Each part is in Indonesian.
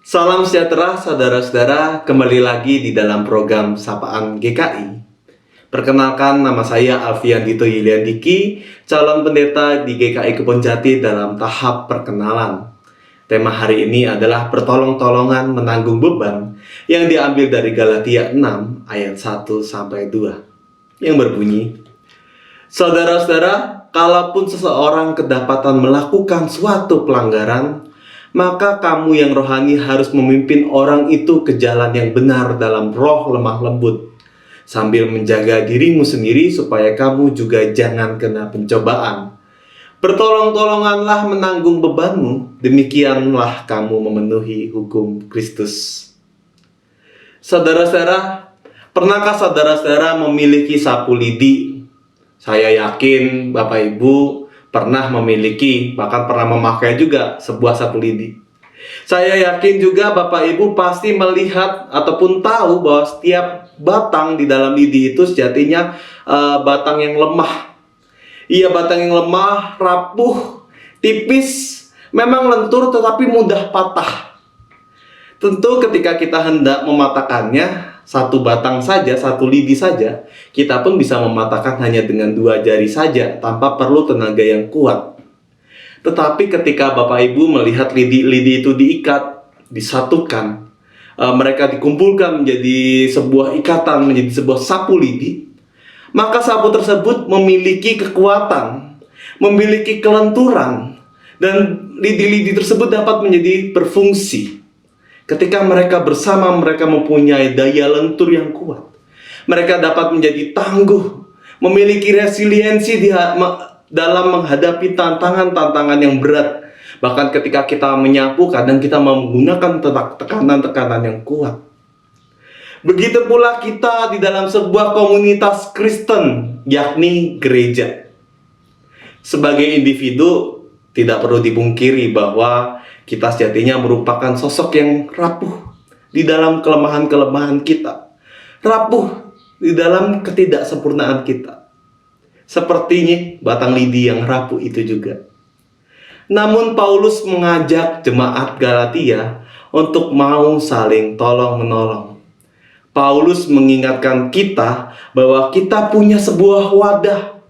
Salam sejahtera saudara-saudara, kembali lagi di dalam program Sapaan GKI. Perkenalkan, nama saya Alfian Dito Yuliandiki, calon pendeta di GKI Kebonjati dalam tahap perkenalan. Tema hari ini adalah pertolong-tolongan menanggung beban yang diambil dari Galatia 6 ayat 1-2 yang berbunyi, saudara-saudara, kalaupun seseorang kedapatan melakukan suatu pelanggaran, maka kamu yang rohani harus memimpin orang itu ke jalan yang benar dalam roh lemah lembut, sambil menjaga dirimu sendiri supaya kamu juga jangan kena pencobaan. Bertolong-tolonganlah menanggung bebanmu, demikianlah kamu memenuhi hukum Kristus. Saudara-saudara, pernahkah saudara-saudara memiliki sapu lidi? Saya yakin Bapak Ibu pernah memiliki, bahkan pernah memakai juga sebuah sapu lidi. Saya yakin juga Bapak Ibu pasti melihat ataupun tahu bahwa setiap batang di dalam lidi itu sejatinya batang yang lemah. Iya, batang yang lemah, rapuh, tipis, memang lentur tetapi mudah patah. Tentu ketika kita hendak mematahkannya, satu batang saja, satu lidi saja, kita pun bisa mematahkan hanya dengan 2 jari saja, tanpa perlu tenaga yang kuat. Tetapi ketika Bapak Ibu melihat lidi-lidi itu diikat, disatukan, mereka dikumpulkan menjadi sebuah ikatan, menjadi sebuah sapu lidi, maka sapu tersebut memiliki kekuatan, memiliki kelenturan, dan lidi-lidi tersebut dapat menjadi berfungsi. Ketika mereka bersama, mereka mempunyai daya lentur yang kuat. Mereka dapat menjadi tangguh, memiliki resiliensi dalam menghadapi tantangan-tantangan yang berat. Bahkan ketika kita menyapu, kadang kita menggunakan tekanan-tekanan yang kuat. Begitu pula kita di dalam sebuah komunitas Kristen, yakni gereja. Sebagai individu, tidak perlu dipungkiri bahwa kita sejatinya merupakan sosok yang rapuh di dalam kelemahan-kelemahan kita, rapuh di dalam ketidaksempurnaan kita, sepertinya batang lidi yang rapuh itu juga. Namun Paulus mengajak jemaat Galatia untuk mau saling tolong-menolong. Paulus mengingatkan kita bahwa kita punya sebuah wadah,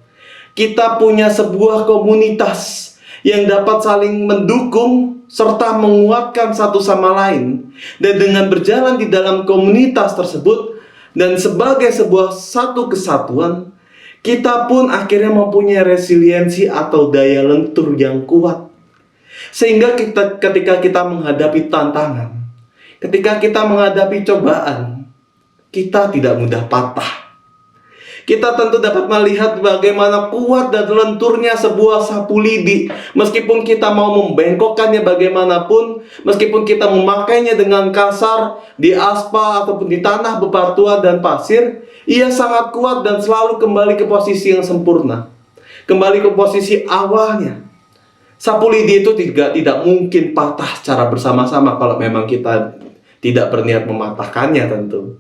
kita punya sebuah komunitas yang dapat saling mendukung serta menguatkan satu sama lain. Dan dengan berjalan di dalam komunitas tersebut dan sebagai sebuah satu kesatuan, kita pun akhirnya mempunyai resiliensi atau daya lentur yang kuat. Sehingga ketika kita menghadapi tantangan, ketika kita menghadapi cobaan, kita tidak mudah patah. Kita tentu dapat melihat bagaimana kuat dan lenturnya sebuah sapu lidi. Meskipun kita mau membengkokkannya bagaimanapun, meskipun kita memakainya dengan kasar di aspal ataupun di tanah bebatuan dan pasir, ia sangat kuat dan selalu kembali ke posisi yang sempurna, kembali ke posisi awalnya. Sapu lidi itu tidak mungkin patah secara bersama-sama kalau memang kita tidak berniat mematahkannya tentu.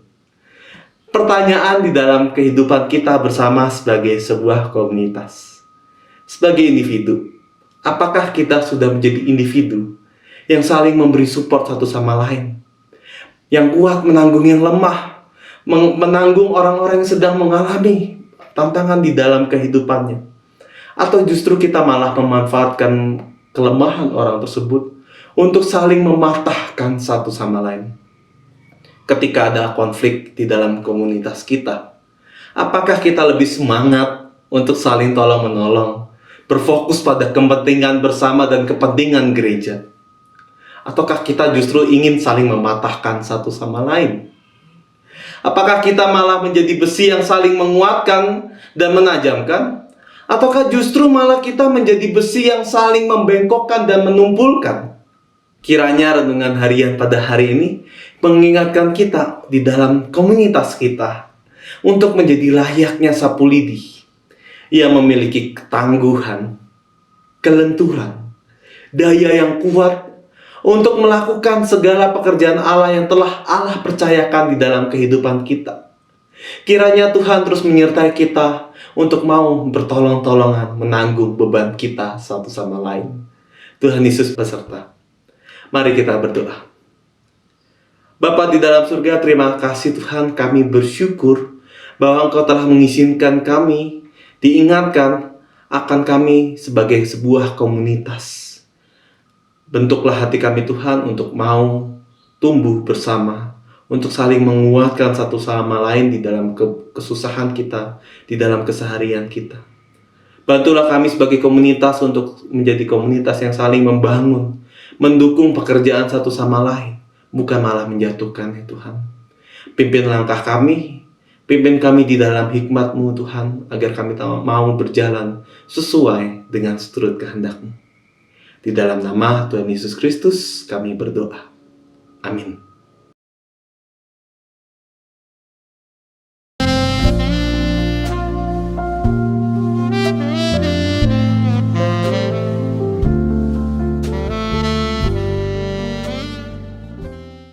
Pertanyaan di dalam kehidupan kita bersama sebagai sebuah komunitas, sebagai individu, apakah kita sudah menjadi individu yang saling memberi support satu sama lain, yang kuat menanggung yang lemah, menanggung orang-orang yang sedang mengalami tantangan di dalam kehidupannya, atau justru kita malah memanfaatkan kelemahan orang tersebut untuk saling mematahkan satu sama lain? Ketika ada konflik di dalam komunitas kita, apakah kita lebih semangat untuk saling tolong-menolong, berfokus pada kepentingan bersama dan kepentingan gereja? Ataukah kita justru ingin saling mematahkan satu sama lain? Apakah kita malah menjadi besi yang saling menguatkan dan menajamkan? Ataukah justru malah kita menjadi besi yang saling membengkokkan dan menumpulkan? Kiranya renungan harian pada hari ini mengingatkan kita di dalam komunitas kita untuk menjadi layaknya sapu lidi yang memiliki ketangguhan, kelenturan, daya yang kuat untuk melakukan segala pekerjaan Allah yang telah Allah percayakan di dalam kehidupan kita. Kiranya Tuhan terus menyertai kita untuk mau bertolong-tolongan menanggung beban kita satu sama lain. Tuhan Yesus beserta. Mari kita berdoa. Bapa di dalam surga, terima kasih Tuhan, kami bersyukur bahwa Engkau telah mengizinkan kami diingatkan akan kami sebagai sebuah komunitas. Bentuklah hati kami Tuhan untuk mau tumbuh bersama, untuk saling menguatkan satu sama lain di dalam kesusahan kita, di dalam keseharian kita. Bantulah kami sebagai komunitas untuk menjadi komunitas yang saling membangun, mendukung pekerjaan satu sama lain, bukan malah menjatuhkan ya Tuhan. Pimpin langkah kami, pimpin kami di dalam hikmat-Mu Tuhan, agar kami mau berjalan sesuai dengan seturut kehendak-Mu. Di dalam nama Tuhan Yesus Kristus kami berdoa. Amin.